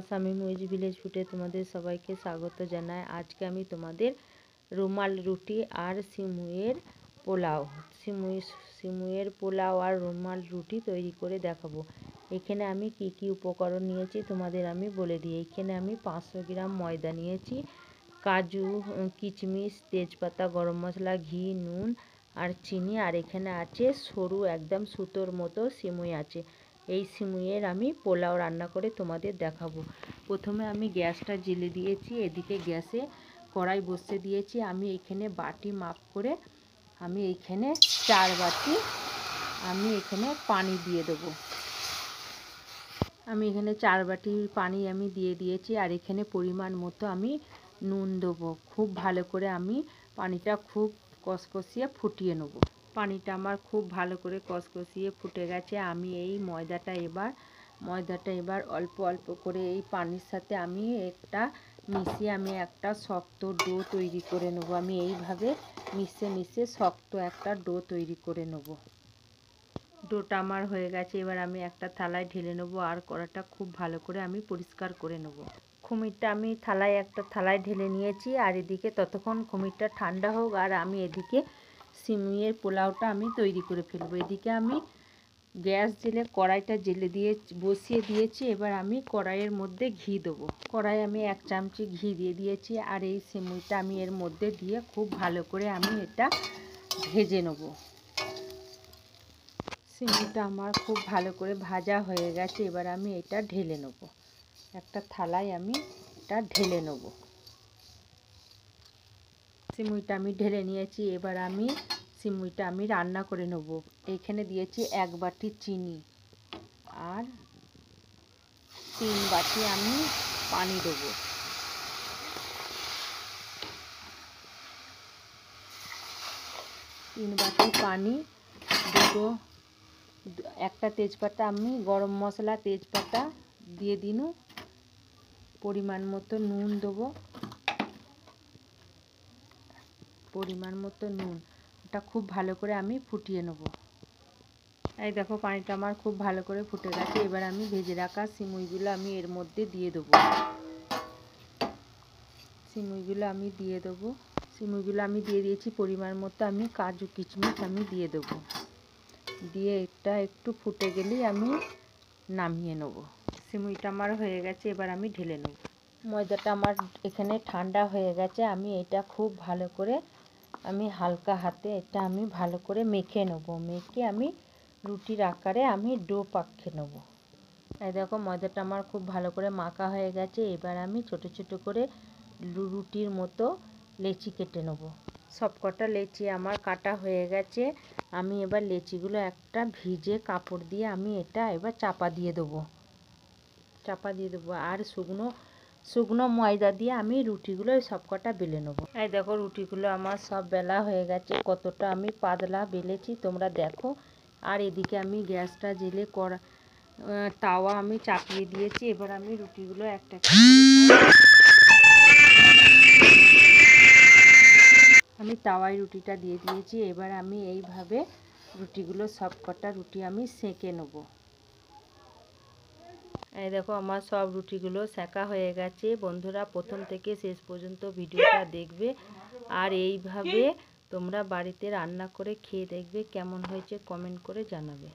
Shamim with village ফুডে তোমাদের সবাইকে স্বাগত জানাই। আজকে আমি তোমাদের রুমাল রুটি আর সিমুইয়ের পোলাও আর রুমাল রুটি তৈরি করে দেখাবো। এখানে আমি কি কি উপকরণ নিয়েছি তোমাদের আমি বলে দিই। এখানে আমি 500 গ্রাম ময়দা নিয়েছি, কাজু, কিশমিশ, তেজপাতা, গরম মশলা, ঘি, নুন আর চিনি। আর এখানে আছে সরু একদম সুতোর মতো সিমুই আছে। এই সিমুইয়ের আমি পোলাও রান্না করে তোমাদের দেখাবো। প্রথমে আমি গ্যাসটা জ্বেলে দিয়েছি, এদিকে গ্যাসে কড়াই বসিয়ে দিয়েছি। আমি এখানে বাটি মাপ করে আমি এখানে 4 বাটি আমি এখানে পানি দিয়ে দেবো। আমি এখানে 4 বাটি পানি আমি দিয়ে দিয়েছি। আর এখানে পরিমাণ মতো আমি নুন দেবো। খুব ভালো করে আমি পানিটা খুব কষকষিয়ে ফুটিয়ে নেব। পানিটা আমার খুব ভালো করে কষকষিয়ে ফুটে গেছে। আমি এই ময়দাটা এবার অল্প অল্প করে এই পানির সাথে আমি মিশিয়ে আমি একটা শক্ত ডো তৈরি করে নেব। আমি এইভাবে মিশিয়ে শক্ত একটা ডো তৈরি করে নেব। ডোটা আমার হয়ে গেছে। এবার আমি একটা থালায় ঢেলে নেব আর কড়াটা খুব ভালো করে আমি পরিষ্কার করে নেব। খুমিরটা আমি একটা থালায় ঢেলে নিয়েছি। আর এদিকে ততক্ষণ খুমিরটা ঠান্ডা হোক আর আমি এদিকে সিমুইয়ের পোলাওটা আমি তৈরি করে ফেলবো। এদিকে আমি গ্যাস কড়াইটা বসিয়ে দিয়েছি। এবার আমি কড়াইয়ের মধ্যে ঘি দেবো। কড়াই আমি 1 চামচি ঘি দিয়ে দিয়েছি। আর এই সিমুইটা আমি এর মধ্যে দিয়ে খুব ভালো করে আমি এটা ভেজে নেব। সিমুইটা আমার খুব ভালো করে ভাজা হয়ে গেছে। এবার আমি এটা ঢেলে নেব। একটা থালায় আমি এটা ঢেলে নেব। সিমুইটা আমি ঢেলে নিয়েছি। এবার আমি সিমুইটা আমি রান্না করে নেব। এখানে দিয়েছি 1 বাটি চিনি আর 3 বাটি আমি পানি দেবো। তিন বাটি পানি দেবো। একটা তেজপাতা আমি গরম মশলা তেজপাতা দিয়ে দিনু। পরিমাণ মতো নুন দেবো। ওটা খুব ভালো করে আমি ফুটিয়ে নেব। এই দেখো পানিটা আমার খুব ভালো করে ফুটে গেছে। এবার আমি ভেজে রাখা সিমুইগুলো আমি এর মধ্যে দিয়ে দেবো। সিমুইগুলো আমি দিয়ে দিয়েছি। পরিমাণ মতো আমি কাজু কিশমিশ আমি দিয়ে দেবো। দিয়ে এটা একটু ফুটে গেলেই আমি নামিয়ে নেব। সিমুইটা আমার হয়ে গেছে। এবার আমি ঢেলে নেব। ময়দাটা আমার এখানে ঠান্ডা হয়ে গেছে। আমি এটা খুব ভালো করে আমি হালকা হাতে এটা আমি ভালো করে মেখে নেব। মেখে আমি রুটির আকারে আমি ডো পাকিয়ে নেব। এই দেখো ময়দাটা আমার খুব ভালো করে মাখা হয়ে গেছে। এবার আমি ছোট ছোট করে রুটির মতো লেচি কেটে নেব। সবকটা লেচি আমার কাটা হয়ে গেছে। আমি এবার লেচিগুলো একটা ভিজে কাপড় দিয়ে আমি এটা এবার চাপা দিয়ে দেবো। আর শুকনো ময়দা দিয়ে আমি রুটিগুলো সবকটা বেলে নেব। এই দেখো রুটিগুলো আমার সব বেলা হয়ে গেছে। কতটা আমি পাতলা বেলেছি তোমরা দেখো। আর এদিকে আমি গ্যাসটা জ্বেলে তাওয়া আমি চাপিয়ে দিয়েছি। এবার আমি রুটিগুলো আমি তাওয়ায় রুটিটা দিয়ে দিয়েছি। এবার আমি এইভাবে রুটিগুলো সবকটা রুটি আমি সেঁকে নেব। এই দেখো আমার সব রুটিগুলো সেঁকা হয়ে গেছে। বন্ধুরা প্রথম থেকে শেষ পর্যন্ত ভিডিওটা দেখবে আর এইভাবে তোমরা বাড়িতে রান্না করে খেয়ে দেখবে কেমন হয়েছে কমেন্ট করে জানাবে।